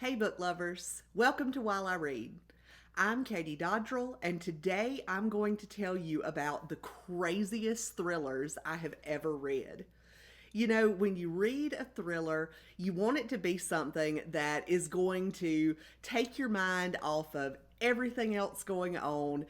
Hey, book lovers. Welcome to While I Read. I'm Katie Dodrell, and today I'm going to tell you about the craziest thrillers I have ever read. You know, when you read a thriller, you want it to be something that is going to take your mind off of everything else going on,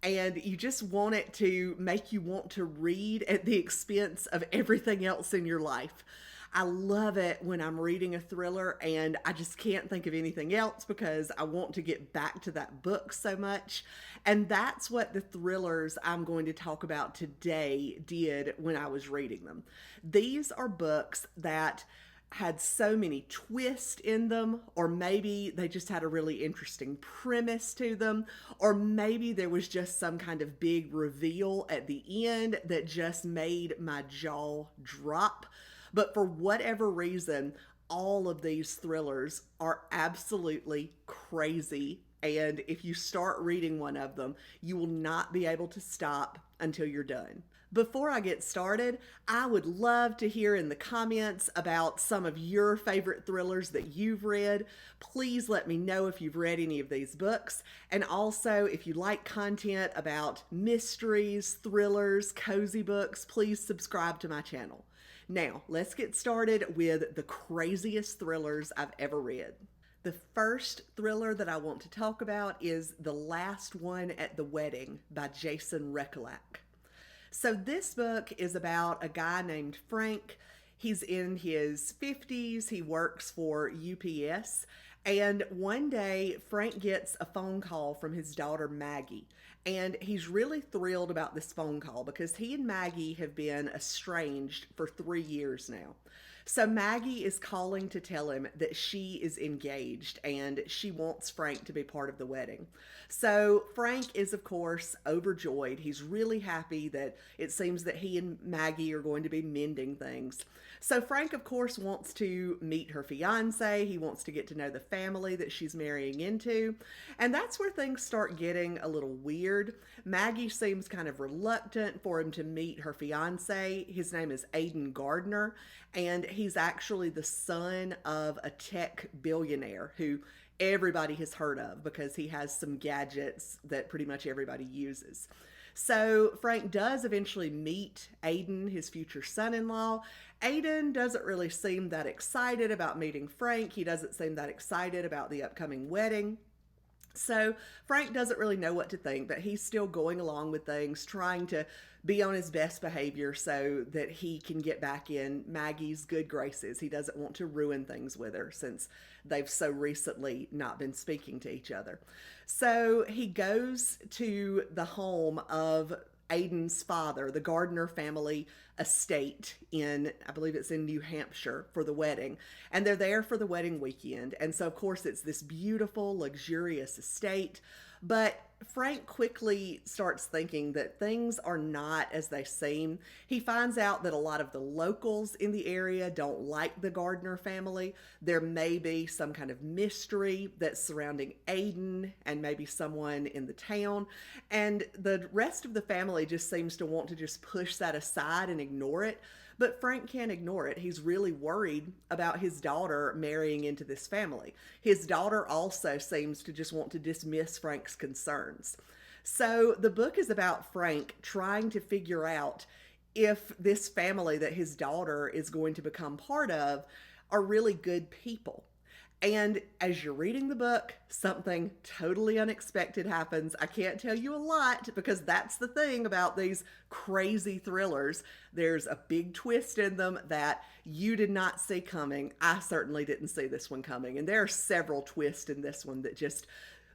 and you just want it to make you want to read at the expense of everything else in your life. I love it when I'm reading a thriller and I just can't think of anything else because I want to get back to that book so much. And that's what the thrillers I'm going to talk about today did when I was reading them. These are books that had so many twists in them, or maybe they just had a really interesting premise to them, or maybe there was just some kind of big reveal at the end that just made my jaw drop. But for whatever reason, all of these thrillers are absolutely crazy. And if you start reading one of them, you will not be able to stop until you're done. Before I get started, I would love to hear in the comments about some of your favorite thrillers that you've read. Please let me know if you've read any of these books. And also, if you like content about mysteries, thrillers, cozy books, please subscribe to my channel. Now, let's get started with the craziest thrillers I've ever read. The first thriller that I want to talk about is The Last One at the Wedding by Jason Rekulak. So, this book is about a guy named Frank. He's in his 50s, he works for UPS, and one day Frank gets a phone call from his daughter Maggie. And he's really thrilled about this phone call because he and Maggie have been estranged for 3 years now. So Maggie is calling to tell him that she is engaged and she wants Frank to be part of the wedding. So Frank is, of course, overjoyed. He's really happy that it seems that he and Maggie are going to be mending things. So Frank, of course, wants to meet her fiance. He wants to get to know the family that she's marrying into. And that's where things start getting a little weird. Maggie seems kind of reluctant for him to meet her fiance. His name is Aiden Gardner, and he's actually the son of a tech billionaire who everybody has heard of because he has some gadgets that pretty much everybody uses. So Frank does eventually meet Aiden, his future son-in-law. Aiden doesn't really seem that excited about meeting Frank. He doesn't seem that excited about the upcoming wedding. So Frank doesn't really know what to think, but he's still going along with things, trying to be on his best behavior so that he can get back in Maggie's good graces. He doesn't want to ruin things with her since they've so recently not been speaking to each other. So he goes to the home of Aiden's father, the Gardner family estate in, I believe it's in New Hampshire, for the wedding. And they're there for the wedding weekend. And so, of course, it's this beautiful, luxurious estate. But Frank quickly starts thinking that things are not as they seem. He finds out that a lot of the locals in the area don't like the Gardner family. There may be some kind of mystery that's surrounding Aiden and maybe someone in the town. And the rest of the family just seems to want to just push that aside and ignore it. But Frank can't ignore it. He's really worried about his daughter marrying into this family. His daughter also seems to just want to dismiss Frank's concerns. So the book is about Frank trying to figure out if this family that his daughter is going to become part of are really good people. And as you're reading the book, something totally unexpected happens. I can't tell you a lot because that's the thing about these crazy thrillers. There's a big twist in them that you did not see coming. I certainly didn't see this one coming. And there are several twists in this one that just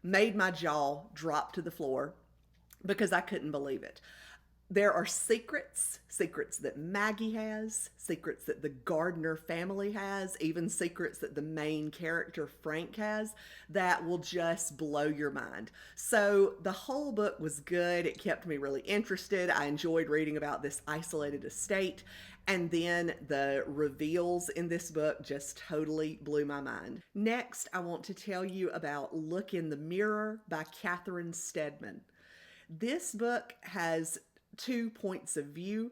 made my jaw drop to the floor because I couldn't believe it. There are secrets that Maggie has, secrets that the Gardner family has, even secrets that the main character Frank has that will just blow your mind. So the whole book was good. It kept me really interested. I enjoyed reading about this isolated estate. And then the reveals in this book just totally blew my mind. Next, I want to tell you about Look in the Mirror by Catherine Steadman. This book has two points of view.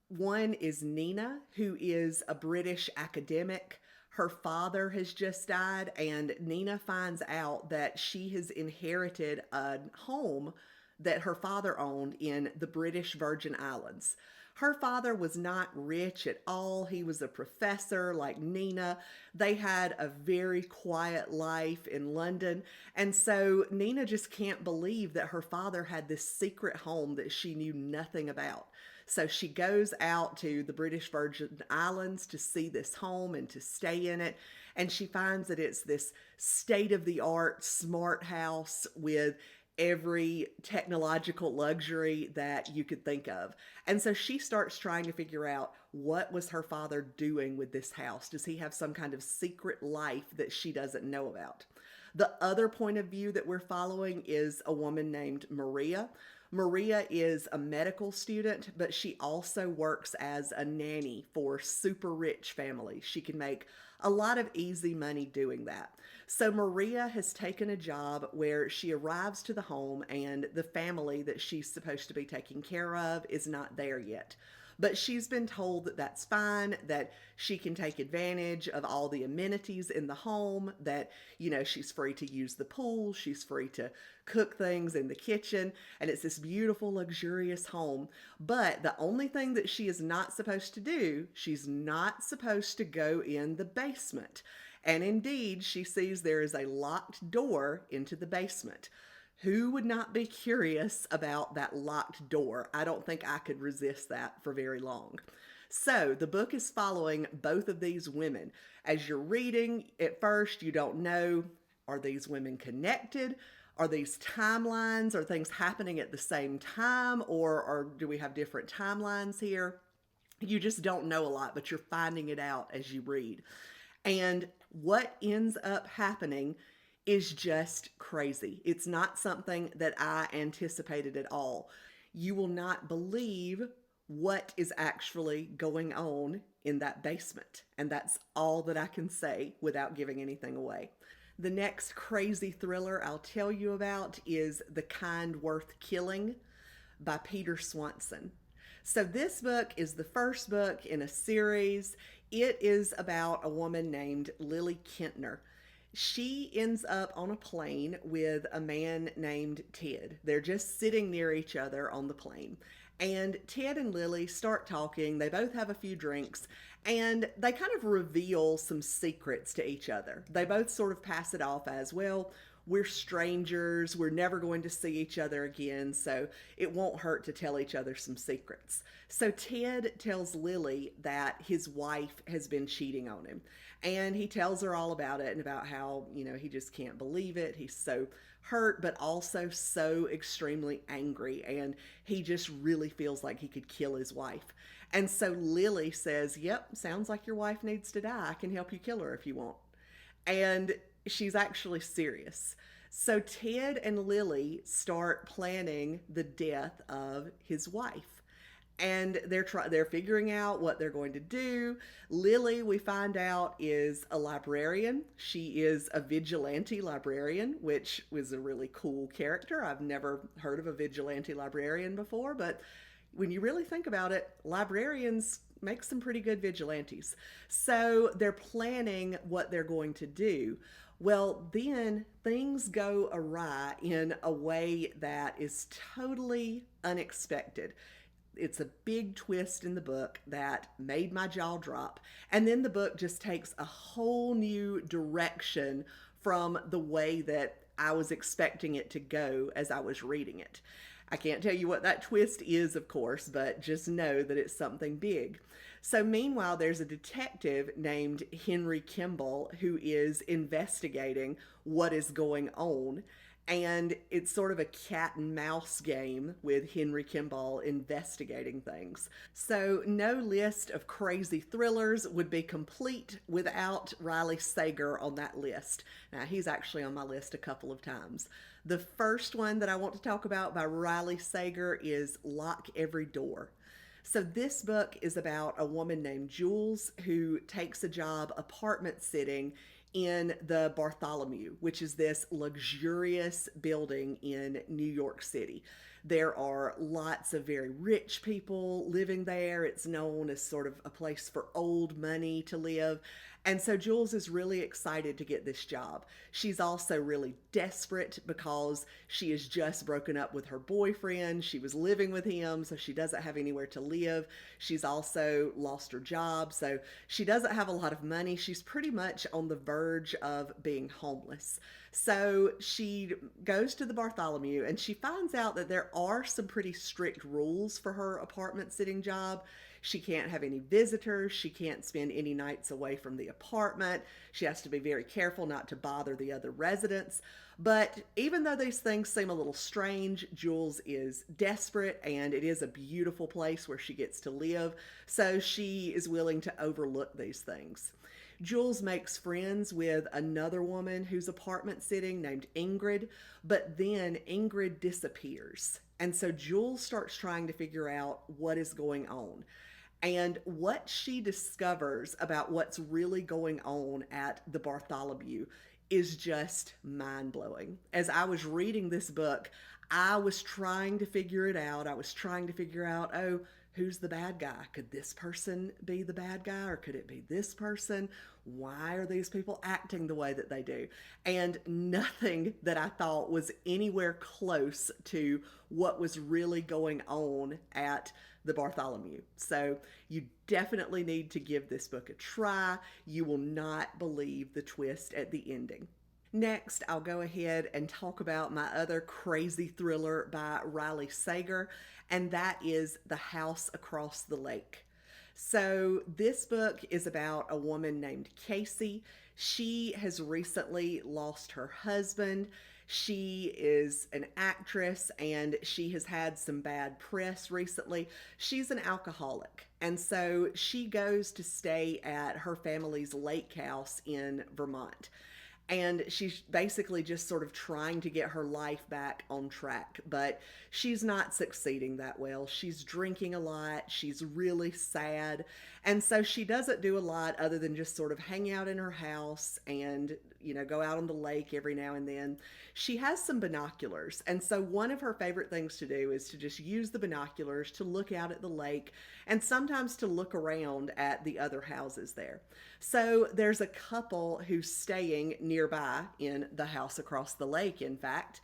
One is Nina, who is a British academic. Her father has just died, and Nina finds out that she has inherited a home that her father owned in the British Virgin Islands. Her father was not rich at all. He was a professor like Nina. They had a very quiet life in London. And so Nina just can't believe that her father had this secret home that she knew nothing about. So she goes out to the British Virgin Islands to see this home and to stay in it. And she finds that it's this state of the art smart house with every technological luxury that you could think of. And so she starts trying to figure out, what was her father doing with this house? Does he have some kind of secret life that she doesn't know about? The other point of view that we're following is a woman named Maria. Maria is a medical student, but she also works as a nanny for super rich families. She can make a lot of easy money doing that. So Maria has taken a job where she arrives to the home and the family that she's supposed to be taking care of is not there yet. But she's been told that that's fine, that she can take advantage of all the amenities in the home, that, she's free to use the pool, she's free to cook things in the kitchen, and it's this beautiful, luxurious home. But the only thing that she is not supposed to do, she's not supposed to go in the basement. And indeed, she sees there is a locked door into the basement. Who would not be curious about that locked door? I don't think I could resist that for very long. So the book is following both of these women. As you're reading, at first you don't know, are these women connected? Are these timelines? Are things happening at the same time? Or do we have different timelines here? You just don't know a lot, but you're finding it out as you read. And what ends up happening is just crazy. It's not something that I anticipated at all. You will not believe what is actually going on in that basement. And that's all that I can say without giving anything away. The next crazy thriller I'll tell you about is The Kind Worth Killing by Peter Swanson. So this book is the first book in a series. It is about a woman named Lily Kentner. She ends up on a plane with a man named Ted. They're just sitting near each other on the plane. And Ted and Lily start talking. They both have a few drinks, and they kind of reveal some secrets to each other. They both sort of pass it off as, well, we're strangers. We're never going to see each other again, so it won't hurt to tell each other some secrets. So Ted tells Lily that his wife has been cheating on him. And he tells her all about it and about how, he just can't believe it. He's so hurt, but also so extremely angry. And he just really feels like he could kill his wife. And so Lily says, yep, sounds like your wife needs to die. I can help you kill her if you want. And she's actually serious. So Ted and Lily start planning the death of his wife. And they're figuring out what they're going to do. Lily, we find out, is a librarian. She is a vigilante librarian, which was a really cool character. I've never heard of a vigilante librarian before, but when you really think about it, librarians make some pretty good vigilantes. So they're planning what they're going to do. Well, then things go awry in a way that is totally unexpected. It's a big twist in the book that made my jaw drop. And then the book just takes a whole new direction from the way that I was expecting it to go as I was reading it. I can't tell you what that twist is, of course, but just know that it's something big. So meanwhile, there's a detective named Henry Kimball who is investigating what is going on. And it's sort of a cat and mouse game with Henry Kimball investigating things. So no list of crazy thrillers would be complete without Riley Sager on that list. Now, he's actually on my list a couple of times. The first one that I want to talk about by Riley Sager is Lock Every Door. So this book is about a woman named Jules who takes a job apartment sitting in the Bartholomew, which is this luxurious building in New York City. There are lots of very rich people living there. It's known as sort of a place for old money to live. And so Jules is really excited to get this job. She's also really desperate because she has just broken up with her boyfriend. She was living with him, so she doesn't have anywhere to live. She's also lost her job, so she doesn't have a lot of money. She's pretty much on the verge of being homeless. So she goes to the Bartholomew and she finds out that there are some pretty strict rules for her apartment sitting job. She can't have any visitors. She can't spend any nights away from the apartment. She has to be very careful not to bother the other residents. But even though these things seem a little strange, Jules is desperate and it is a beautiful place where she gets to live. So she is willing to overlook these things. Jules makes friends with another woman whose apartment sitting named Ingrid, but then Ingrid disappears. And so Jules starts trying to figure out what is going on. And what she discovers about what's really going on at the Bartholomew is just mind blowing. As I was reading this book, I was trying to figure it out. I was trying to figure out, oh, who's the bad guy? Could this person be the bad guy or could it be this person? Why are these people acting the way that they do? And nothing that I thought was anywhere close to what was really going on at the Bartholomew. So you definitely need to give this book a try. You will not believe the twist at the ending. Next, I'll go ahead and talk about my other crazy thriller by Riley Sager, and that is The House Across the Lake. So, this book is about a woman named Casey. She has recently lost her husband. She is an actress and she has had some bad press recently. She's an alcoholic. And so she goes to stay at her family's lake house in Vermont. And she's basically just sort of trying to get her life back on track, but she's not succeeding that well. She's drinking a lot, she's really sad, and so she doesn't do a lot other than just sort of hang out in her house and, go out on the lake every now and then. She has some binoculars, and so one of her favorite things to do is to just use the binoculars to look out at the lake and sometimes to look around at the other houses there. So there's a couple who's staying nearby in the house across the lake, in fact,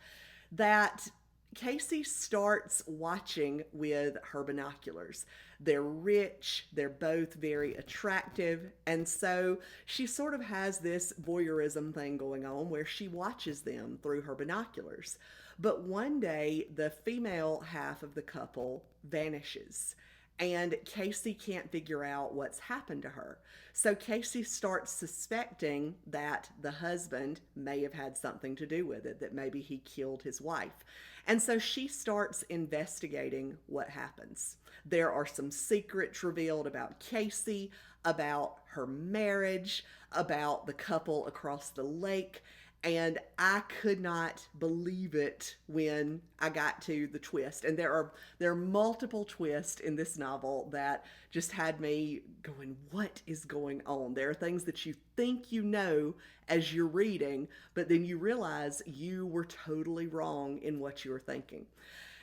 that Casey starts watching with her binoculars. They're rich, they're both very attractive, and so she sort of has this voyeurism thing going on where she watches them through her binoculars. But one day, the female half of the couple vanishes. And Casey can't figure out what's happened to her. So Casey starts suspecting that the husband may have had something to do with it, that maybe he killed his wife. And so she starts investigating what happens. There are some secrets revealed about Casey, about her marriage, about the couple across the lake. And I could not believe it when I got to the twist. And there are multiple twists in this novel that just had me going, what is going on? There are things that you think you know as you're reading, but then you realize you were totally wrong in what you were thinking.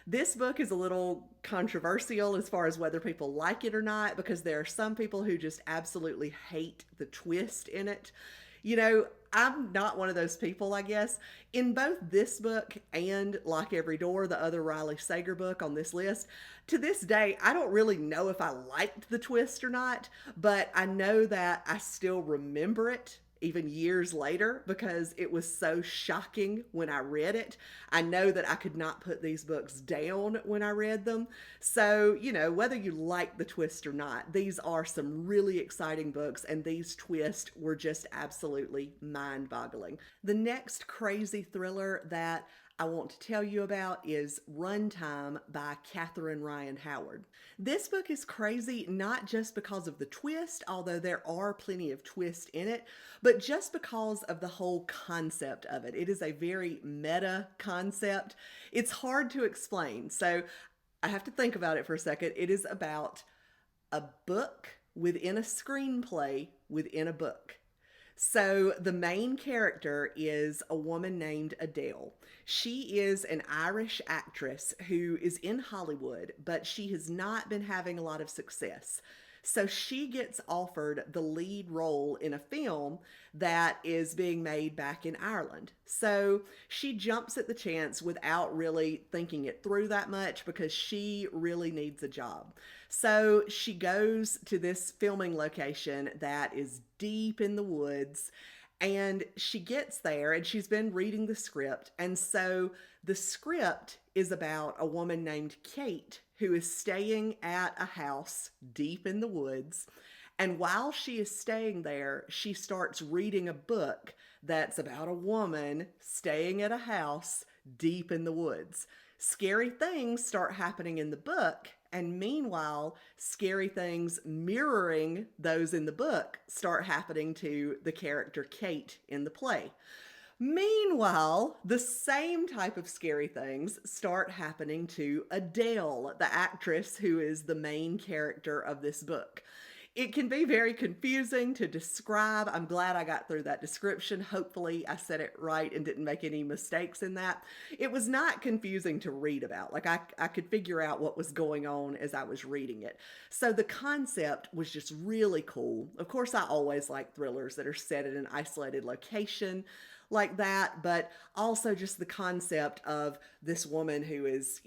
This book is a little controversial as far as whether people like it or not, because there are some people who just absolutely hate the twist in it. I'm not one of those people, I guess. In both this book and Like Every Door, the other Riley Sager book on this list, to this day, I don't really know if I liked the twist or not, but I know that I still remember it even years later because it was so shocking when I read it. I know that I could not put these books down when I read them. So, whether you like the twist or not, these are some really exciting books, and these twists were just absolutely mind-boggling. The next crazy thriller that I want to tell you about is Runtime by Catherine Ryan Howard. This book is crazy not just because of the twist, although there are plenty of twists in it, but just because of the whole concept of it. It is a very meta concept. It's hard to explain, so I have to think about it for a second. It is about a book within a screenplay within a book. So the main character is a woman named Adele. She is an Irish actress who is in Hollywood, but she has not been having a lot of success. So she gets offered the lead role in a film that is being made back in Ireland. So she jumps at the chance without really thinking it through that much because she really needs a job. So she goes to this filming location that is deep in the woods, and she gets there and she's been reading the script. And so the script is about a woman named Kate who is staying at a house deep in the woods. And while she is staying there, she starts reading a book that's about a woman staying at a house deep in the woods. Scary things start happening in the book, and meanwhile, scary things mirroring those in the book start happening to the character Kate in the play. Meanwhile, the same type of scary things start happening to Adele, the actress who is the main character of this book. It can be very confusing to describe. I'm glad I got through that description. Hopefully, I said it right and didn't make any mistakes in that. It was not confusing to read about. Like, I could figure out what was going on as I was reading it. So, the concept was just really cool. Of course, I always like thrillers that are set in an isolated location like that, but also just the concept of this woman who is,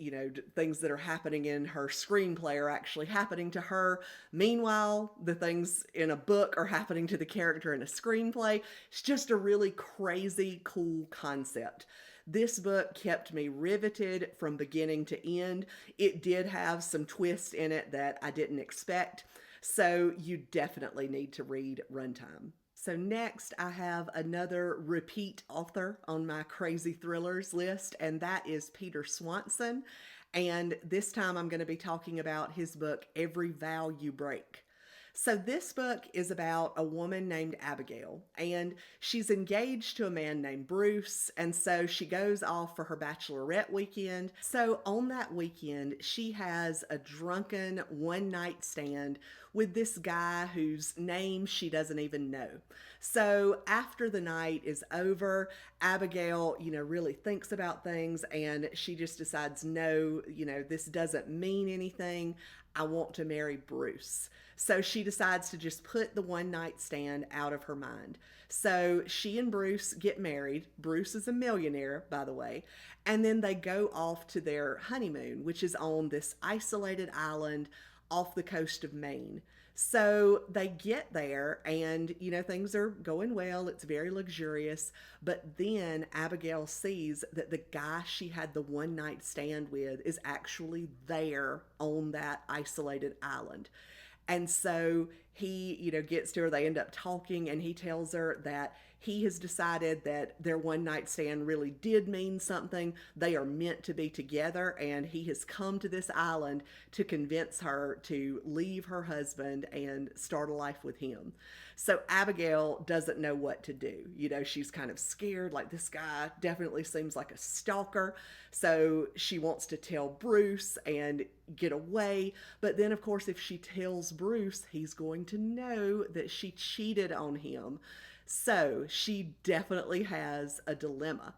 things that are happening in her screenplay are actually happening to her. Meanwhile, the things in a book are happening to the character in a screenplay. It's just a really crazy, cool concept. This book kept me riveted from beginning to end. It did have some twists in it that I didn't expect. So you definitely need to read Runtime. So next, I have another repeat author on my crazy thrillers list, and that is Peter Swanson. And this time I'm going to be talking about his book, Every Vow You Break. So this book is about a woman named Abigail, and she's engaged to a man named Bruce, and so she goes off for her bachelorette weekend. So on that weekend, she has a drunken one-night stand with this guy whose name she doesn't even know. So after the night is over, Abigail, really thinks about things, and she just decides, no, this doesn't mean anything. I want to marry Bruce. So she decides to just put the one night stand out of her mind. So she and Bruce get married. Bruce is a millionaire, by the way. And then they go off to their honeymoon, which is on this isolated island off the coast of Maine. So they get there and, things are going well. It's very luxurious. But then Abigail sees that the guy she had the one night stand with is actually there on that isolated island. And so he, gets to her, they end up talking, and he tells her that he has decided that their one night stand really did mean something. They are meant to be together, and he has come to this island to convince her to leave her husband and start a life with him. So Abigail doesn't know what to do. She's kind of scared, like this guy definitely seems like a stalker. So she wants to tell Bruce and get away. But then, of course, if she tells Bruce, he's going to know that she cheated on him. So she definitely has a dilemma.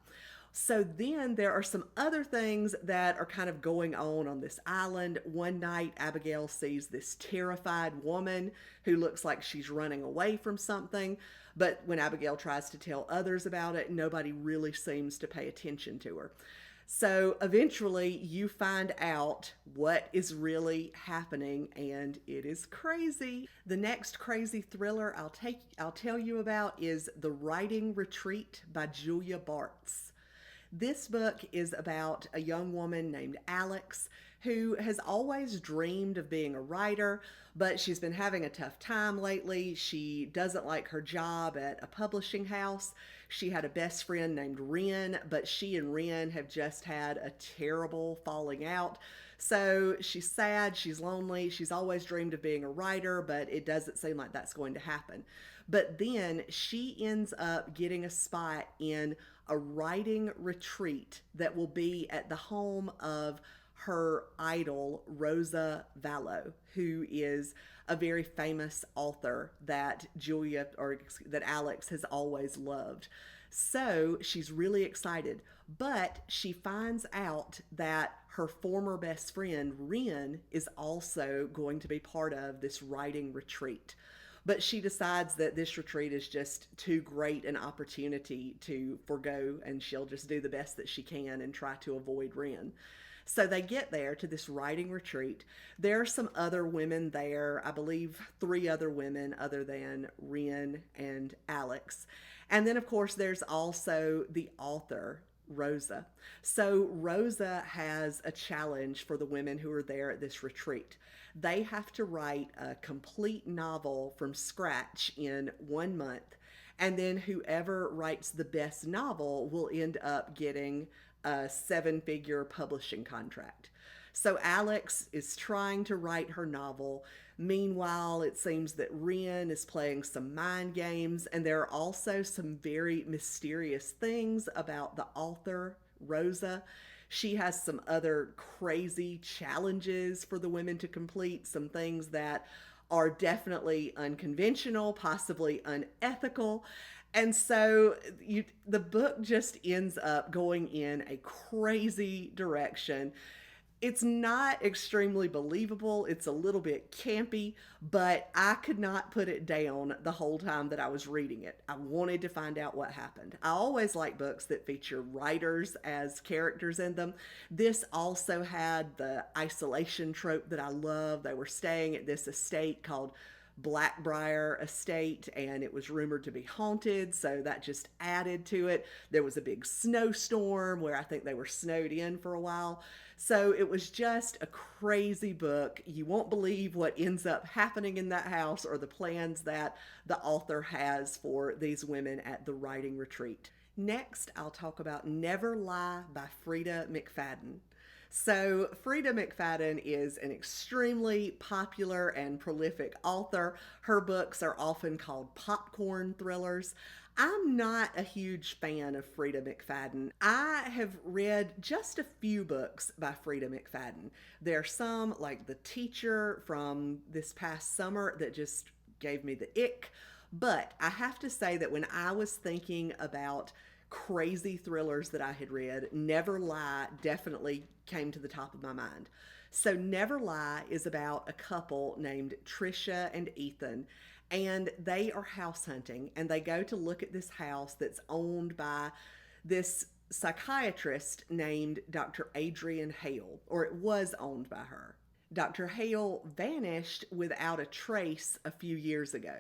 So then there are some other things that are kind of going on this island. One night, Abigail sees this terrified woman who looks like she's running away from something. But when Abigail tries to tell others about it, nobody really seems to pay attention to her. So eventually you find out what is really happening, and it is crazy. The next crazy thriller I'll tell you about is The Writing Retreat by Julia Bartz. This book is about a young woman named Alex who has always dreamed of being a writer, but she's been having a tough time lately. She doesn't like her job at a publishing house. She had a best friend named Ren, but she and Ren have just had a terrible falling out. So she's sad, she's lonely, she's always dreamed of being a writer, but it doesn't seem like that's going to happen. But then she ends up getting a spot in a writing retreat that will be at the home of her idol, Rosa Vallow, who is a very famous author that that Alex has always loved. So she's really excited, but she finds out that her former best friend, Ren, is also going to be part of this writing retreat. But she decides that this retreat is just too great an opportunity to forego, and she'll just do the best that she can and try to avoid Ren. So they get there to this writing retreat. There are some other women there, I believe three other women other than Ren and Alex. And then, of course, there's also the author, Rosa. So Rosa has a challenge for the women who are there at this retreat. They have to write a complete novel from scratch in 1 month. And then whoever writes the best novel will end up getting a 7-figure publishing contract. So Alex is trying to write her novel. Meanwhile, it seems that Ren is playing some mind games, and there are also some very mysterious things about the author, Rosa. She has some other crazy challenges for the women to complete, some things that are definitely unconventional, possibly unethical. And so the book just ends up going in a crazy direction. It's not extremely believable. It's a little bit campy, but I could not put it down the whole time that I was reading it. I wanted to find out what happened. I always like books that feature writers as characters in them. This also had the isolation trope that I love. They were staying at this estate called Blackbriar Estate, and it was rumored to be haunted, so that just added to it. There was a big snowstorm where I think they were snowed in for a while. So it was just a crazy book. You won't believe what ends up happening in that house or the plans that the author has for these women at the writing retreat. Next, I'll talk about Never Lie by Frida McFadden. So, Frida McFadden is an extremely popular and prolific author. Her books are often called popcorn thrillers. I'm not a huge fan of Frida McFadden. I have read just a few books by Frida McFadden. There are some, like The Teacher from this past summer, that just gave me the ick. But I have to say that when I was thinking about crazy thrillers that I had read, Never Lie definitely came to the top of my mind. So, Never Lie is about a couple named Trisha and Ethan, and they are house hunting, and they go to look at this house that's owned by this psychiatrist named Dr. Adrian Hale, or it was owned by her. Dr. Hale vanished without a trace a few years ago.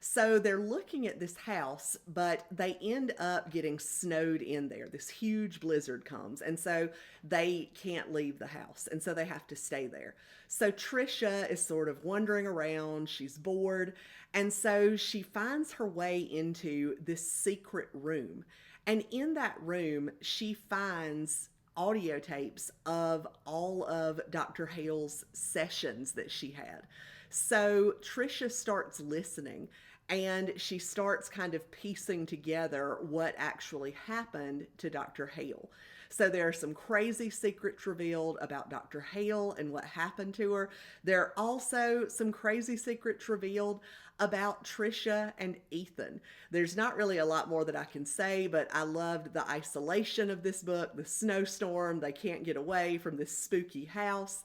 So they're looking at this house, but they end up getting snowed in there. This huge blizzard comes, and so they can't leave the house, and so they have to stay there. So Trisha is sort of wandering around, she's bored, and so she finds her way into this secret room. And in that room, she finds audio tapes of all of Dr. Hale's sessions that she had. So Trisha starts listening, and she starts kind of piecing together what actually happened to Dr. Hale. So there are some crazy secrets revealed about Dr. Hale and what happened to her. There are also some crazy secrets revealed about Trisha and Ethan. There's not really a lot more that I can say, but I loved the isolation of this book, the snowstorm, they can't get away from this spooky house.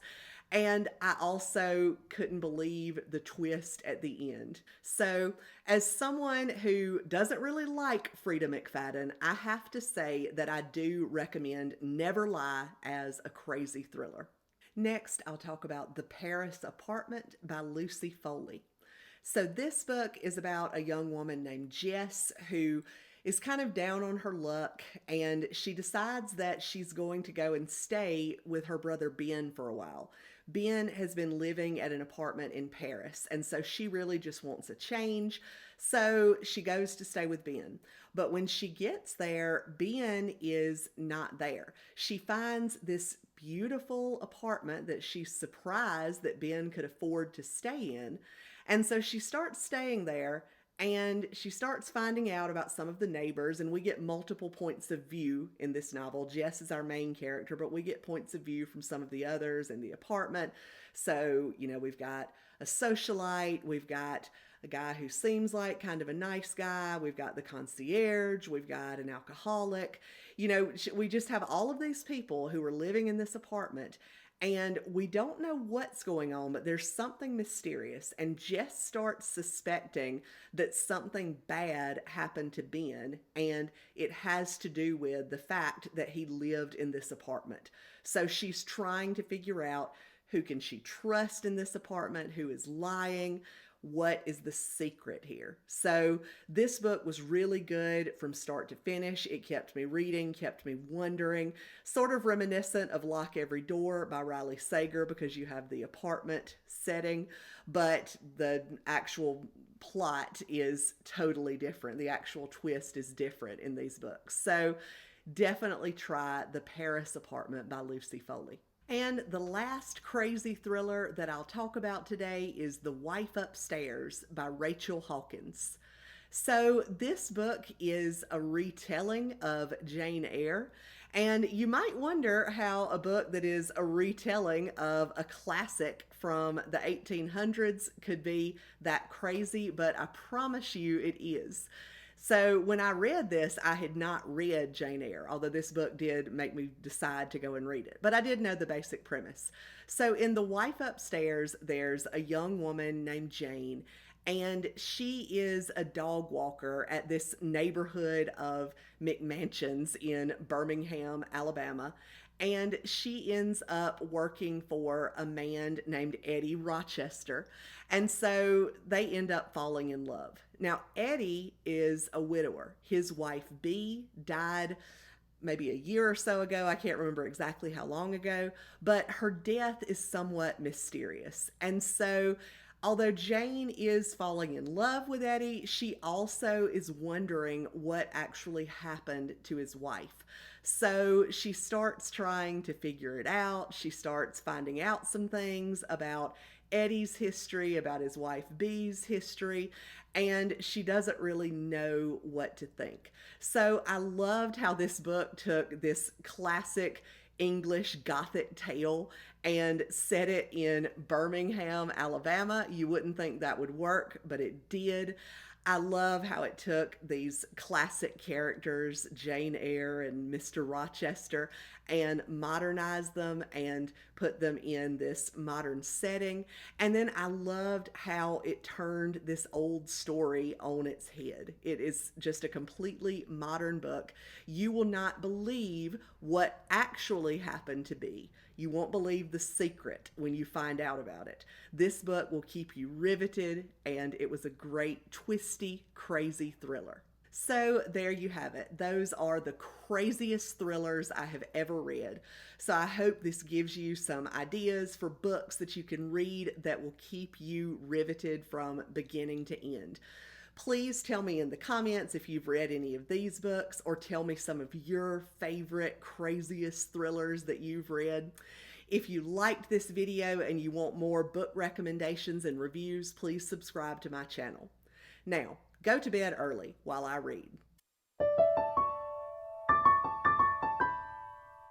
And I also couldn't believe the twist at the end. So, as someone who doesn't really like Frida McFadden, I have to say that I do recommend Never Lie as a crazy thriller. Next, I'll talk about The Paris Apartment by Lucy Foley. So, this book is about a young woman named Jess who is kind of down on her luck, and she decides that she's going to go and stay with her brother Ben for a while. Ben has been living at an apartment in Paris, and so she really just wants a change. So she goes to stay with Ben. But when she gets there, Ben is not there. She finds this beautiful apartment that she's surprised that Ben could afford to stay in. And so she starts staying there, and she starts finding out about some of the neighbors, and we get multiple points of view in this novel. Jess is our main character, but we get points of view from some of the others in the apartment. So, we've got a socialite, we've got a guy who seems like kind of a nice guy. We've got the concierge. We've got an alcoholic. You know, we just have all of these people who are living in this apartment. And we don't know what's going on, but there's something mysterious. And Jess starts suspecting that something bad happened to Ben, and it has to do with the fact that he lived in this apartment. So she's trying to figure out who can she trust in this apartment, who is lying, what is the secret here. So this book was really good from start to finish. It kept me reading, kept me wondering, sort of reminiscent of Lock Every Door by Riley Sager, because you have the apartment setting, but the actual plot is totally different. The actual twist is different in these books. So definitely try The Paris Apartment by Lucy Foley. And the last crazy thriller that I'll talk about today is The Wife Upstairs by Rachel Hawkins. So this book is a retelling of Jane Eyre, and you might wonder how a book that is a retelling of a classic from the 1800s could be that crazy, but I promise you it is. So when I read this, I had not read Jane Eyre, although this book did make me decide to go and read it. But I did know the basic premise. So in The Wife Upstairs, there's a young woman named Jane, and she is a dog walker at this neighborhood of McMansions in Birmingham, Alabama. And she ends up working for a man named Eddie Rochester. And so they end up falling in love. Now, Eddie is a widower. His wife, Bee, died maybe a year or so ago. I can't remember exactly how long ago, but her death is somewhat mysterious. And so although Jane is falling in love with Eddie, she also is wondering what actually happened to his wife. So she starts trying to figure it out. She starts finding out some things about Eddie's history, about his wife Bee's history, and she doesn't really know what to think. So I loved how this book took this classic English Gothic tale and set it in Birmingham, Alabama. You wouldn't think that would work, but it did. I love how it took these classic characters, Jane Eyre and Mr. Rochester, and modernized them and put them in this modern setting. And then I loved how it turned this old story on its head. It is just a completely modern book. You will not believe what actually happened to be. You won't believe the secret when you find out about it. This book will keep you riveted, and it was a great, twisty, crazy thriller. So there you have it. Those are the craziest thrillers I have ever read. So I hope this gives you some ideas for books that you can read that will keep you riveted from beginning to end. Please tell me in the comments if you've read any of these books, or tell me some of your favorite craziest thrillers that you've read. If you liked this video and you want more book recommendations and reviews, please subscribe to my channel. Now, go to bed early while I read.